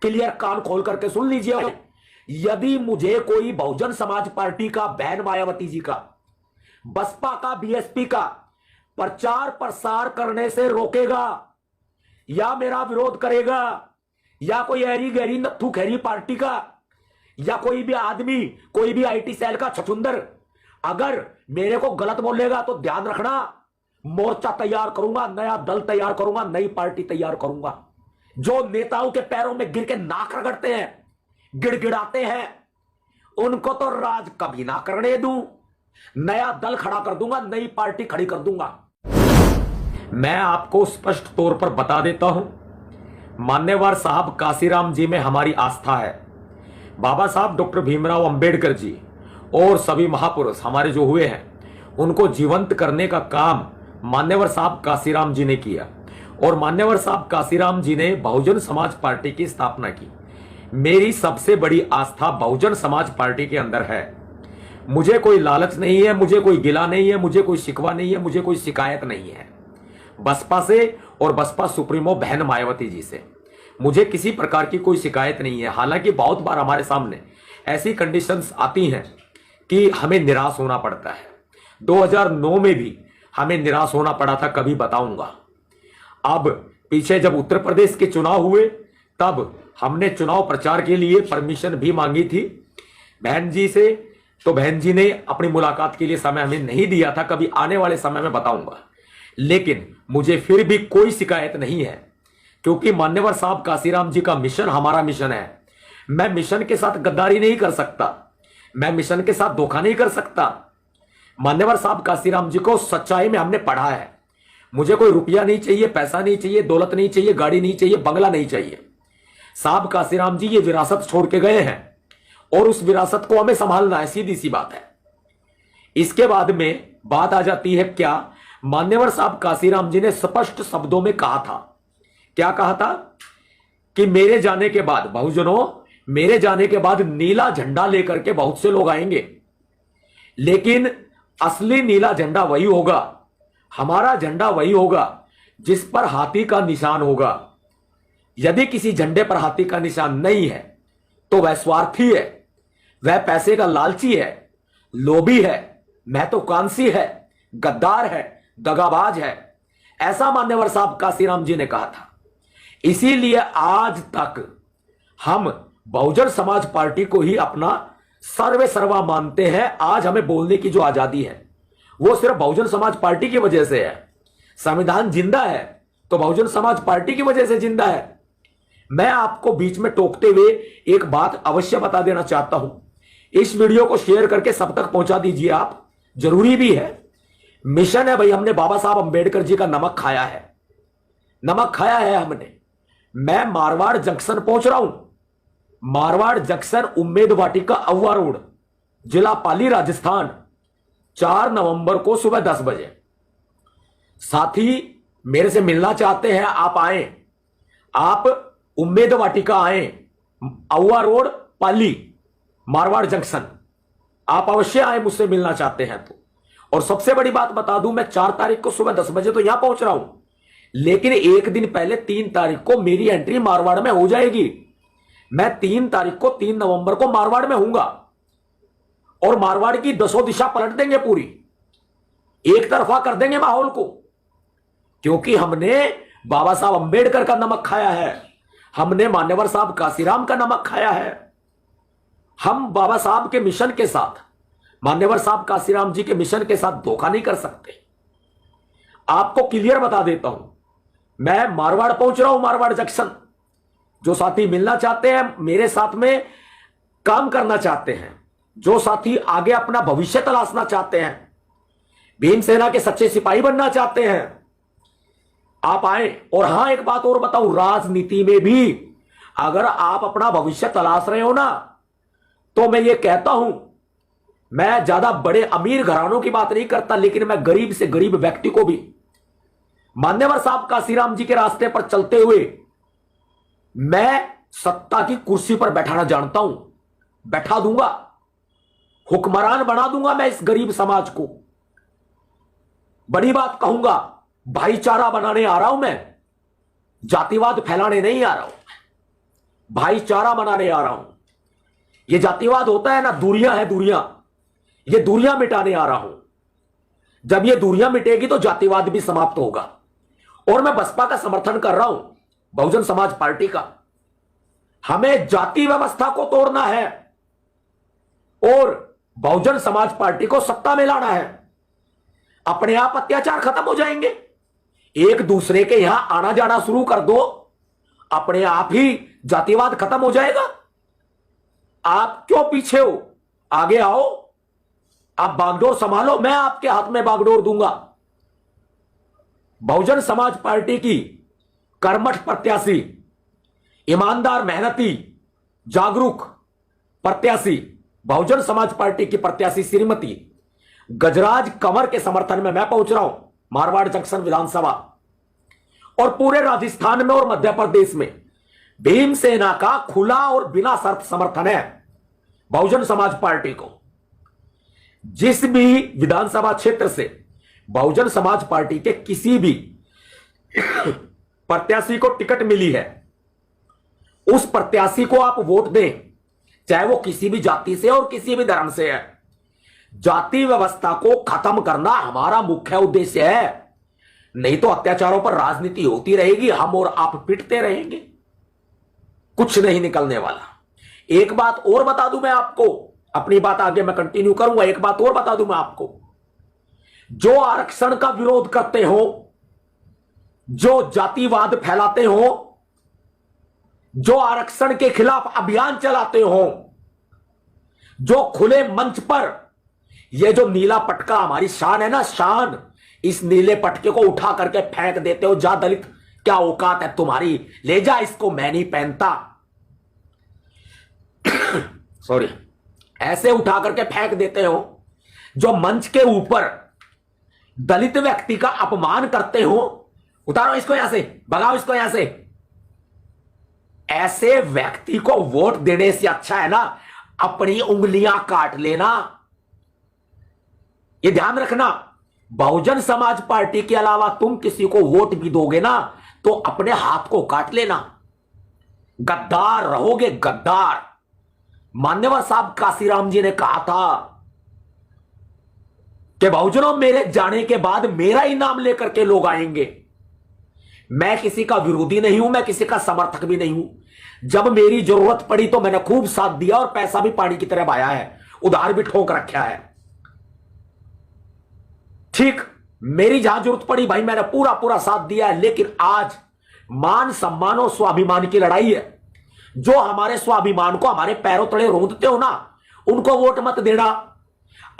Clear कान खोल करके सुन लीजिए। यदि मुझे कोई बहुजन समाज पार्टी का, बहन मायावती जी का, बसपा का, बीएसपी का प्रचार प्रसार करने से रोकेगा या मेरा विरोध करेगा, या कोई ऐरी गहरी नत्थू खैरी पार्टी का, या कोई भी आदमी, कोई भी आईटी सेल का छछुंदर अगर मेरे को गलत बोलेगा तो ध्यान रखना, मोर्चा तैयार करूंगा, नया दल तैयार करूंगा, नई पार्टी तैयार करूंगा। जो नेताओं के पैरों में गिर के नाक रगड़ते हैं, गिड़गिड़ाते हैं, उनको तो राज कभी ना करने दूं। नया दल खड़ा कर दूंगा, नई पार्टी खड़ी कर दूंगा। मैं आपको स्पष्ट तौर पर बता देता हूं, मान्यवर साहब काशीराम जी में हमारी आस्था है। बाबा साहब डॉक्टर भीमराव अंबेडकर जी और सभी महापुरुष हमारे जो हुए हैं, उनको जीवंत करने का काम मान्यवर साहब काशीराम जी ने किया, और मान्यवर साहब काशीराम जी ने बहुजन समाज पार्टी की स्थापना की। मेरी सबसे बड़ी आस्था बहुजन समाज पार्टी के अंदर है। मुझे कोई लालच नहीं है, मुझे कोई गिला नहीं है, मुझे कोई शिकवा नहीं है, मुझे कोई शिकायत नहीं है बसपा से और बसपा सुप्रीमो बहन मायावती जी से। मुझे किसी प्रकार की कोई शिकायत नहीं है। हालांकि बहुत बार हमारे सामने ऐसी कंडीशंस आती हैं कि हमें निराश होना पड़ता है। 2009 में भी हमें निराश होना पड़ा था, कभी बताऊंगा। अब पीछे जब उत्तर प्रदेश के चुनाव हुए, तब हमने चुनाव प्रचार के लिए परमिशन भी मांगी थी बहन जी से, तो बहन जी ने अपनी मुलाकात के लिए समय हमें नहीं दिया था। कभी आने वाले समय में बताऊंगा। लेकिन मुझे फिर भी कोई शिकायत नहीं है, क्योंकि मान्यवर साहब काशीराम जी का मिशन हमारा मिशन है। मैं मिशन के साथ गद्दारी नहीं कर सकता, मैं मिशन के साथ धोखा नहीं कर सकता। मान्यवर साहब काशीराम जी को सच्चाई में हमने पढ़ा है। मुझे कोई रुपया नहीं चाहिए, पैसा नहीं चाहिए, दौलत नहीं चाहिए, गाड़ी नहीं चाहिए, बंगला नहीं चाहिए। साहब काशीराम जी ये विरासत छोड़ के गए हैं और उस विरासत को हमें संभालना है, सीधी सी बात है। इसके बाद में बात आ जाती है क्या, मान्यवर साहब काशीराम जी ने स्पष्ट शब्दों में कहा था, क्या कहा था कि मेरे जाने के बाद, बहुजनों, मेरे जाने के बाद नीला झंडा लेकर के बहुत से लोग आएंगे, लेकिन असली नीला झंडा वही होगा, हमारा झंडा वही होगा जिस पर हाथी का निशान होगा। यदि किसी झंडे पर हाथी का निशान नहीं है तो वह स्वार्थी है, वह पैसे का लालची है, लोभी है, महत्वाकांक्षी है, गद्दार है, दगाबाज है। ऐसा मान्यवर साहब काशीराम जी ने कहा था। इसीलिए आज तक हम बहुजन समाज पार्टी को ही अपना सर्वे सर्वा मानते हैं। आज हमें बोलने की जो आजादी है वो सिर्फ बहुजन समाज पार्टी की वजह से है। संविधान जिंदा है तो बहुजन समाज पार्टी की वजह से जिंदा है। मैं आपको बीच में टोकते हुए एक बात अवश्य बता देना चाहता हूं, इस वीडियो को शेयर करके सब तक पहुंचा दीजिए आप, जरूरी भी है। मिशन है भाई, हमने बाबा साहब अंबेडकर जी का नमक खाया है, नमक खाया है हमने। मैं मारवाड़ जंक्शन पहुंच रहा हूं, मारवाड़ जंक्शन उम्मेद वाटिका अव्वा रोड, जिला पाली, राजस्थान, 4 नवंबर को सुबह 10 बजे। साथी मेरे से मिलना चाहते हैं, आप आए, आप उम्मेद वाटिका आए, अव्वा रोड, पाली, मारवाड़ जंक्शन, आप अवश्य आए मुझसे मिलना चाहते हैं तो। और सबसे बड़ी बात बता दूं, मैं 4 तारीख को सुबह 10 बजे तो यहां पहुंच रहा हूं, लेकिन एक दिन पहले 3 तारीख को मेरी एंट्री मारवाड़ में हो जाएगी। मैं 3 तारीख को, 3 नवंबर को मारवाड़ में हूंगा और मारवाड़ की 10 दिशा पलट देंगे, पूरी एक तरफा कर देंगे माहौल को, क्योंकि हमने बाबा साहब अंबेडकर का नमक खाया है, हमने मान्यवर साहब काशीराम का नमक खाया है। हम बाबा साहब के मिशन के साथ, मान्यवर साहब काशीराम जी के मिशन के साथ धोखा नहीं कर सकते। आपको क्लियर बता देता हूं, मैं मारवाड़ पहुंच रहा हूं, मारवाड़ जंक्शन। जो साथी मिलना चाहते हैं, मेरे साथ में काम करना चाहते हैं, जो साथी आगे अपना भविष्य तलाशना चाहते हैं, भीमसेना के सच्चे सिपाही बनना चाहते हैं, आप आए। और हां, एक बात और बताऊं, राजनीति में भी अगर आप अपना भविष्य तलाश रहे हो ना, तो मैं ये कहता हूं, मैं ज्यादा बड़े अमीर घरानों की बात नहीं करता, लेकिन मैं गरीब से गरीब व्यक्ति को भी मान्यवर साहब काशीराम जी के रास्ते पर चलते हुए मैं सत्ता की कुर्सी पर बैठाना जानता हूं, बैठा दूंगा, हुक्मरान बना दूंगा मैं इस गरीब समाज को। बड़ी बात कहूंगा, भाईचारा बनाने आ रहा हूं मैं, जातिवाद फैलाने नहीं आ रहा हूं। भाईचारा मनाने आ रहा हूं। ये जातिवाद होता है ना, दूरियां है दूरियां, ये दूरियां मिटाने आ रहा हूं। जब ये दूरियां मिटेगी तो जातिवाद भी समाप्त होगा। और मैं बसपा का समर्थन कर रहा हूं, बहुजन समाज पार्टी का। हमें जाति व्यवस्था को तोड़ना है और बहुजन समाज पार्टी को सत्ता में लाना है। अपने आप अत्याचार खत्म हो जाएंगे। एक दूसरे के यहां आना जाना शुरू कर दो, अपने आप ही जातिवाद खत्म हो जाएगा। आप क्यों पीछे हो? आगे आओ, आप बागडोर संभालो, मैं आपके हाथ में बागडोर दूंगा। बहुजन समाज पार्टी की कर्मठ प्रत्याशी, ईमानदार, मेहनती, जागरूक प्रत्याशी, बहुजन समाज पार्टी की प्रत्याशी श्रीमती गजराज कंवर के समर्थन में मैं पहुंच रहा हूं मारवाड़ जंक्शन विधानसभा। और पूरे राजस्थान में और मध्य प्रदेश में भीमसेना का खुला और बिना शर्त समर्थन है बहुजन समाज पार्टी को। जिस भी विधानसभा क्षेत्र से बहुजन समाज पार्टी के किसी भी प्रत्याशी को टिकट मिली है, उस प्रत्याशी को आप वोट दें, चाहे वो किसी भी जाति से और किसी भी धर्म से है। जाति व्यवस्था को खत्म करना हमारा मुख्य उद्देश्य है। नहीं तो अत्याचारों पर राजनीति होती रहेगी, हम और आप पिटते रहेंगे, कुछ नहीं निकलने वाला। एक बात और बता दूं मैं आपको, अपनी बात आगे मैं कंटिन्यू करूंगा। एक बात और बता दूं मैं आपको, जो आरक्षण का विरोध करते हो, जो जातिवाद फैलाते हो, जो आरक्षण के खिलाफ अभियान चलाते हो, जो खुले मंच पर ये जो नीला पटका हमारी शान है ना, शान, इस नीले पटके को उठा करके फेंक देते हो। जा दलित, क्या औकात है तुम्हारी, ले जा इसको, मैं नहीं पहनता। सॉरी, ऐसे उठा करके फेंक देते हो। जो मंच के ऊपर दलित व्यक्ति का अपमान करते हो, उतारो इसको यहां से, भगाओ इसको यहां से। ऐसे व्यक्ति को वोट देने से अच्छा है ना अपनी उंगलियां काट लेना। ये ध्यान रखना, बहुजन समाज पार्टी के अलावा तुम किसी को वोट भी दोगे ना तो अपने हाथ को काट लेना। गद्दार रहोगे, गद्दार। मान्यवर साहब काशीराम जी ने कहा था कि बहुजनों, मेरे जाने के बाद मेरा ही नाम लेकर के लोग आएंगे। मैं किसी का विरोधी नहीं हूं, मैं किसी का समर्थक भी नहीं हूं। जब मेरी जरूरत पड़ी तो मैंने खूब साथ दिया और पैसा भी पानी की तरह बहाया है, उधार भी ठोक रखा है। ठीक, मेरी जहां जरूरत पड़ी भाई मैंने पूरा पूरा साथ दिया है। लेकिन आज मान सम्मान और स्वाभिमान की लड़ाई है। जो हमारे स्वाभिमान को हमारे पैरों तले रोंदते हो ना, उनको वोट मत देना।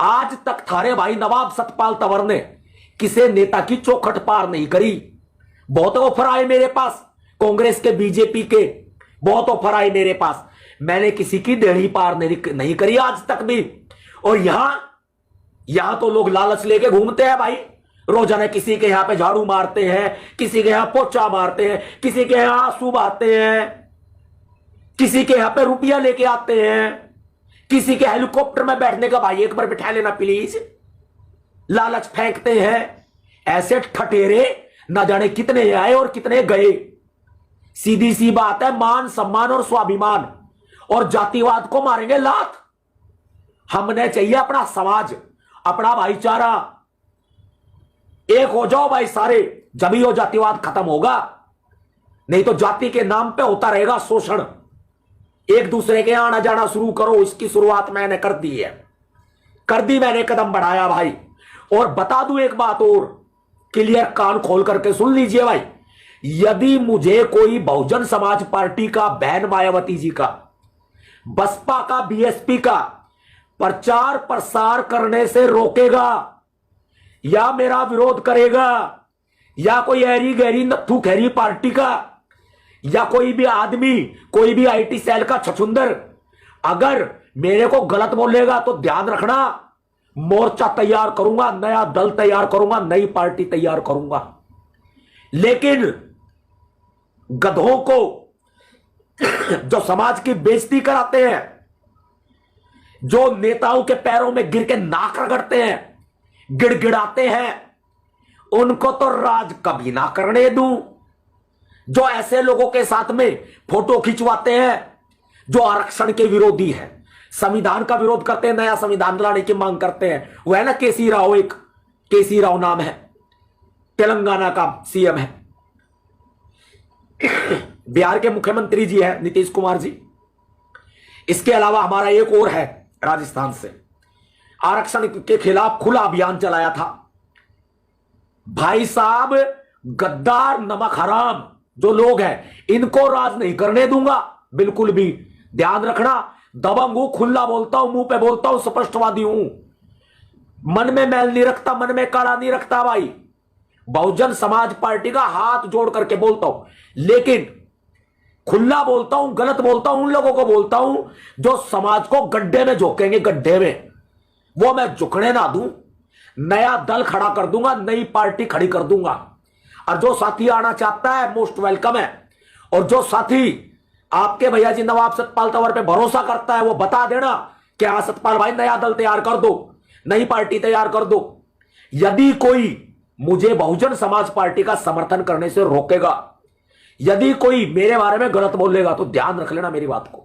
आज तक थारे भाई नवाब सतपाल तंवर ने किसी नेता की चौखट पार नहीं करी। बहुत ऑफर आए मेरे पास, कांग्रेस के, बीजेपी के, बहुत ऑफर आए मेरे पास। मैंने किसी की देड़ी पार नहीं करी आज तक भी। और यहां तो लोग लालच लेके घूमते हैं भाई। रोजाना किसी के यहां पे झाड़ू मारते हैं, किसी के यहां पोछा मारते हैं, किसी के यहां आंसू बहाते हैं, किसी के यहां पे रुपया लेके आते हैं, किसी के हेलीकॉप्टर में बैठने का भाई एक बार बिठा लेना प्लीज। लालच फेंकते हैं। ऐसे ठठेरे ना जाने कितने आए और कितने गए। सीधी सी बात है, मान सम्मान और स्वाभिमान और जातिवाद को मारेंगे लात। हमने चाहिए अपना समाज, अपना भाईचारा। एक हो जाओ भाई सारे, जब ही वो जातिवाद खत्म होगा। नहीं तो जाति के नाम पे होता रहेगा शोषण। एक दूसरे के आना जाना शुरू करो। इसकी शुरुआत मैंने कर दी है, कर दी मैंने, कदम बढ़ाया भाई। और बता दूं एक बात और, क्लियर कान खोल करके सुन लीजिए भाई। यदि मुझे कोई बहुजन समाज पार्टी का, बहन मायावती जी का, बसपा का, बीएसपी का प्रचार प्रसार करने से रोकेगा या मेरा विरोध करेगा, या कोई ऐरी गहरी नत्थू खैरी पार्टी का, या कोई भी आदमी, कोई भी आईटी सेल का छछुंदर अगर मेरे को गलत बोलेगा तो ध्यान रखना, मोर्चा तैयार करूंगा, नया दल तैयार करूंगा, नई पार्टी तैयार करूंगा। लेकिन गधों को जो समाज की बेइज्जती कराते हैं, जो नेताओं के पैरों में गिर के नाक रगड़ते हैं, गिड़गिड़ाते हैं, उनको तो राज कभी ना करने दूं। जो ऐसे लोगों के साथ में फोटो खिंचवाते हैं, जो आरक्षण के विरोधी है, संविधान का विरोध करते हैं, नया संविधान लाने की मांग करते हैं, वो है ना केसी राव, एक केसी राव नाम है, तेलंगाना का सीएम है। बिहार के मुख्यमंत्री जी है नीतीश कुमार जी। इसके अलावा हमारा एक और है राजस्थान से, आरक्षण के खिलाफ खुला अभियान चलाया था। भाई साहब, गद्दार नमक हराम जो लोग हैं, इनको राज नहीं करने दूंगा बिल्कुल भी। ध्यान रखना, दबंग हूं, खुला बोलता हूं, मुंह पे बोलता हूं, स्पष्टवादी हूं, मन में मैल नहीं रखता, मन में काड़ा नहीं रखता भाई। बहुजन समाज पार्टी का हाथ जोड़ करके बोलता हूं, लेकिन खुला बोलता हूं, गलत बोलता हूं, उन लोगों को बोलता हूं जो समाज को गड्ढे में झोंकेंगे, गड्ढे में, वो मैं झुकने ना दूं। नया दल खड़ा कर दूंगा, नई पार्टी खड़ी कर दूंगा। और जो साथी आना चाहता है मोस्ट वेलकम है। और जो साथी आपके भैया जी नवाब सतपाल तंवर पे भरोसा करता है, वो बता देना कि हाँ सतपाल भाई, नया दल तैयार कर दो, नई पार्टी तैयार कर दो। यदि कोई मुझे बहुजन समाज पार्टी का समर्थन करने से रोकेगा, यदि कोई मेरे बारे में गलत बोलेगा, तो ध्यान रख लेना मेरी बात को।